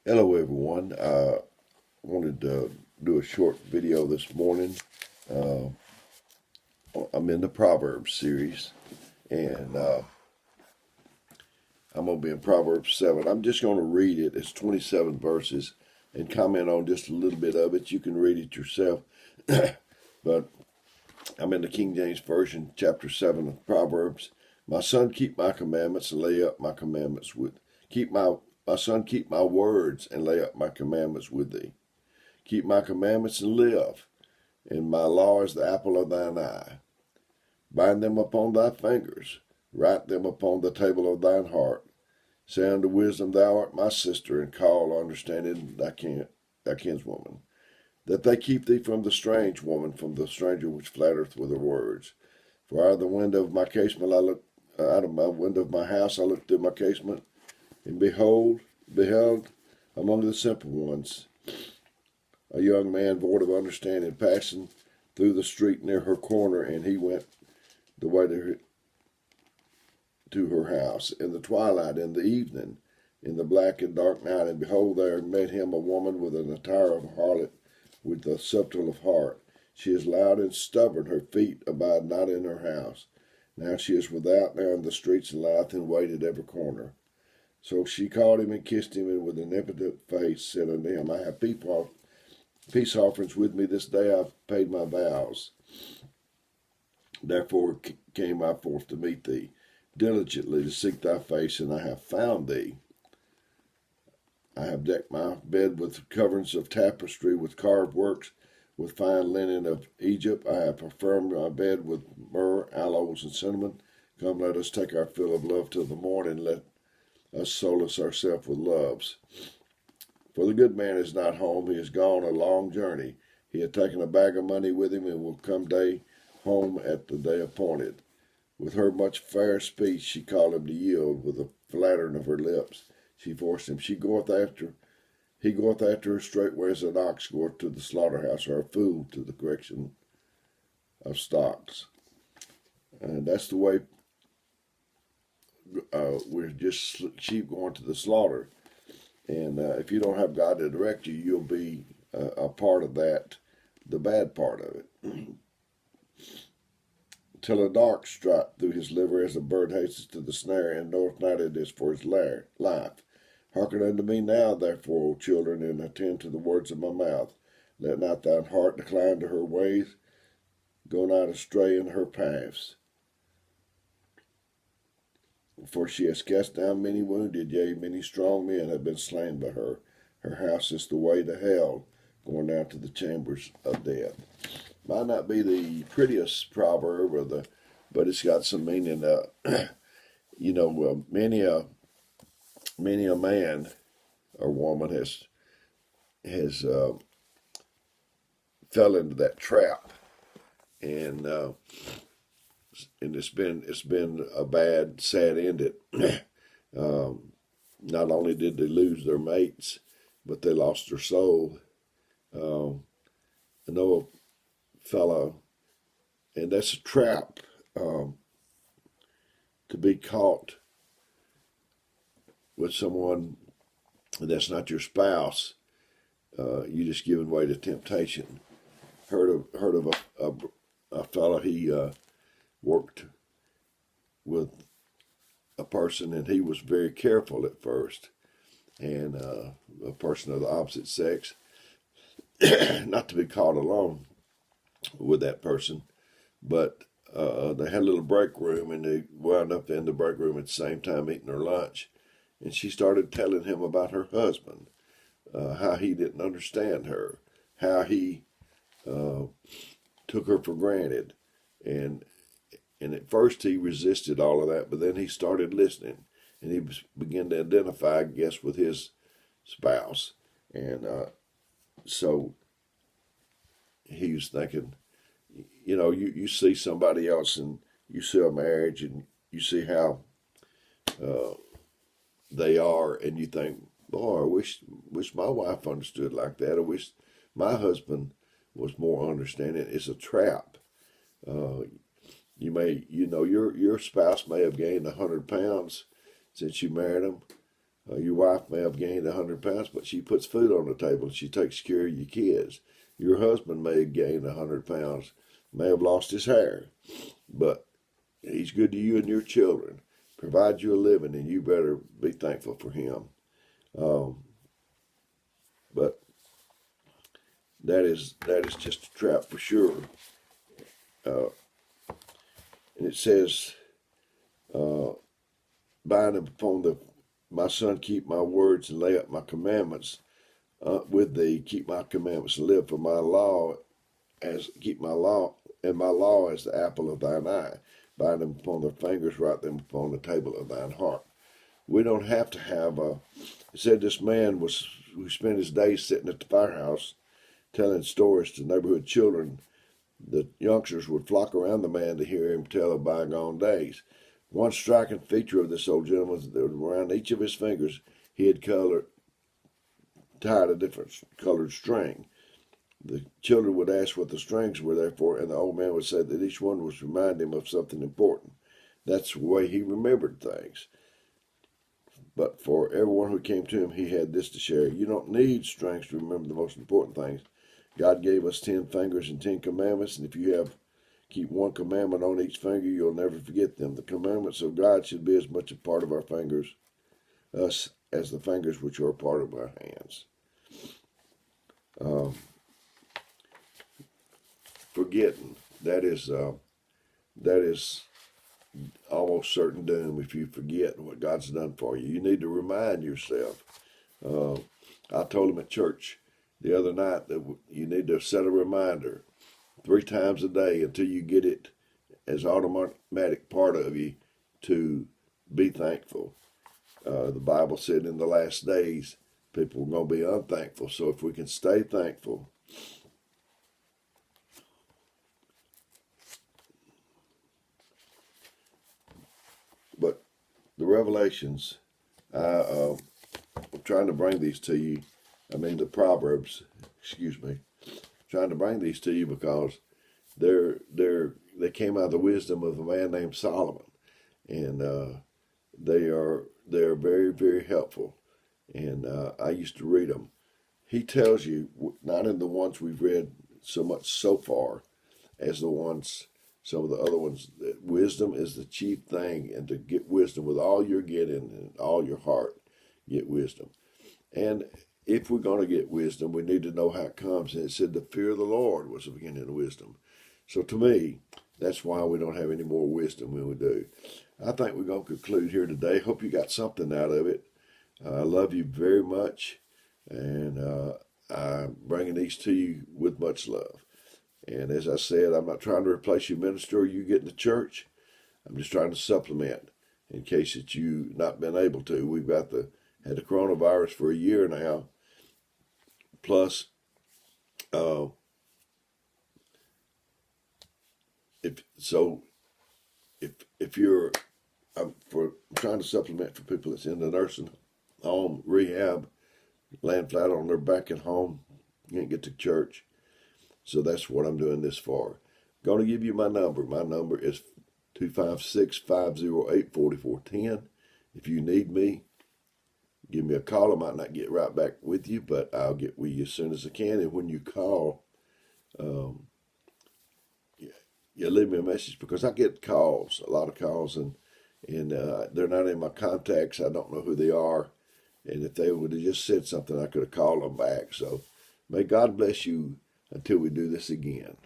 Hello, everyone. I wanted to do a short video this morning. Uh, I'm in the Proverbs series, and I'm going to be in Proverbs 7. I'm just going to read it. It's 27 verses and comment on just a little bit of it. You can read it yourself. But I'm in the King James Version, chapter 7 of Proverbs. My son, keep my commandments and lay up my commandments with. My son, keep my words and lay up my commandments with thee. Keep my commandments and live, and my law is the apple of thine eye. Bind them upon thy fingers, write them upon the table of thine heart. Say unto wisdom, thou art my sister, and call understanding thy kinswoman. That they keep thee from the strange woman, from the stranger which flattereth with her words. For out of the window of my casement I look, out of my window of my house I looked through my casement, and beheld among the simple ones a young man void of understanding, passing through the street near her corner, and he went the way to her house in the twilight, in the evening, in the black and dark night. And behold, there met him a woman with an attire of a harlot, with the subtil of heart. She is loud and stubborn, her feet abide not in her house. Now she is without, now in the streets, and lieth in wait at every corner. So she called him and kissed him, and with an impotent face said unto him, I have peace offerings with me this day. I've paid my vows. Therefore came I forth to meet thee, diligently to seek thy face, and I have found thee. I have decked my bed with coverings of tapestry, with carved works, with fine linen of Egypt. I have perfumed my bed with myrrh, aloes, and cinnamon. Come, let us take our fill of love till the morning. Let us solace ourselves with loves. For the good man is not home. He is gone a long journey. He had taken a bag of money with him, and will come home at the day appointed. With her much fair speech she called him to yield. With the flattering of her lips she forced him. He goeth after her straightway as an ox goeth to the slaughterhouse, or a fool to the correction of stocks. And that's the way we're just sheep going to the slaughter. And if you don't have God to direct you, you'll be a part of that, the bad part of it. Till a dart strike through his liver, as a bird hastens to the snare, and knoweth not it is for his life. Hearken unto me now, therefore, O children, and attend to the words of my mouth. Let not thine heart decline to her ways. Go not astray in her paths. For she has cast down many wounded, yea, many strong men have been slain by her. Her house is the way to hell, going down to the chambers of death. Might not be the prettiest proverb, but it's got some meaning. Many a man or woman has fell into that trap, and it's been a bad, sad ending. Not only did they lose their mates, but they lost their soul. I know a fellow, and that's a trap, to be caught with someone that's not your spouse. You just giving way to temptation. Heard of a fellow. He worked with a person, and he was very careful at first, and a person of the opposite sex, not to be caught alone with that person, but they had a little break room, and they wound up in the break room at the same time eating their lunch, and she started telling him about her husband, how he didn't understand her, how he took her for granted, and at first he resisted all of that, but then he started listening, and he began to identify, I guess, with his spouse. And so he was thinking, you see somebody else, and you see a marriage, and you see how they are, and you think, boy, I wish my wife understood like that. I wish my husband was more understanding. It's a trap. Your spouse may have gained 100 pounds since you married him. Your wife may have gained 100 pounds, but she puts food on the table and she takes care of your kids. Your husband may have gained 100 pounds, may have lost his hair, but he's good to you and your children, provides you a living, and you better be thankful for him. But that is just a trap for sure. And it says, bind him upon my son, keep my words and lay up my commandments with thee. Keep my commandments and live, for my law keep my law, and my law as the apple of thine eye. Bind them upon their fingers, write them upon the table of thine heart. We don't have to have it said this man who spent his days sitting at the firehouse telling stories to neighborhood children. The youngsters would flock around the man to hear him tell of bygone days. One striking feature of this old gentleman was that around each of his fingers he had tied a different colored string. The children would ask what the strings were there for, and the old man would say that each one was to remind him of something important. That's the way he remembered things. But for everyone who came to him, he had this to share. You don't need strings to remember the most important things. God gave us 10 fingers and 10 commandments, and if you keep one commandment on each finger, you'll never forget them. The commandments of God should be as much a part of our fingers, us, as the fingers which are a part of our hands. Forgetting, that is almost certain doom if you forget what God's done for you. You need to remind yourself. I told him at church the other night that you need to set a reminder 3 times a day until you get it as automatic part of you to be thankful. The Bible said in the last days people are going to be unthankful. So if we can stay thankful, but the Revelations, I'm trying to bring these to you. The Proverbs, trying to bring these to you because they came out of the wisdom of a man named Solomon, and they are very, very helpful. And I used to read them. He tells you, not in the ones we've read so much so far as some of the other ones, that wisdom is the chief thing, and to get wisdom with all you're getting and all your heart, get wisdom. And if we're going to get wisdom, we need to know how it comes. And it said the fear of the Lord was the beginning of wisdom. So to me, that's why we don't have any more wisdom than we do. I think we're going to conclude here today. Hope you got something out of it. I love you very much, and I'm bringing these to you with much love. And as I said, I'm not trying to replace your minister or you getting to church. I'm just trying to supplement in case that you've not been able to. We've had the coronavirus for a year now. Plus, if you're, I'm trying to supplement for people that's in the nursing home, rehab, laying flat on their back at home, can't get to church. So that's what I'm doing this for. Going to give you my number. My number is 256-508-4410. If you need me, give me a call. I might not get right back with you, but I'll get with you as soon as I can. And when you call, leave me a message, because I get calls, a lot of calls, and they're not in my contacts. I don't know who they are. And if they would have just said something, I could have called them back. So may God bless you until we do this again.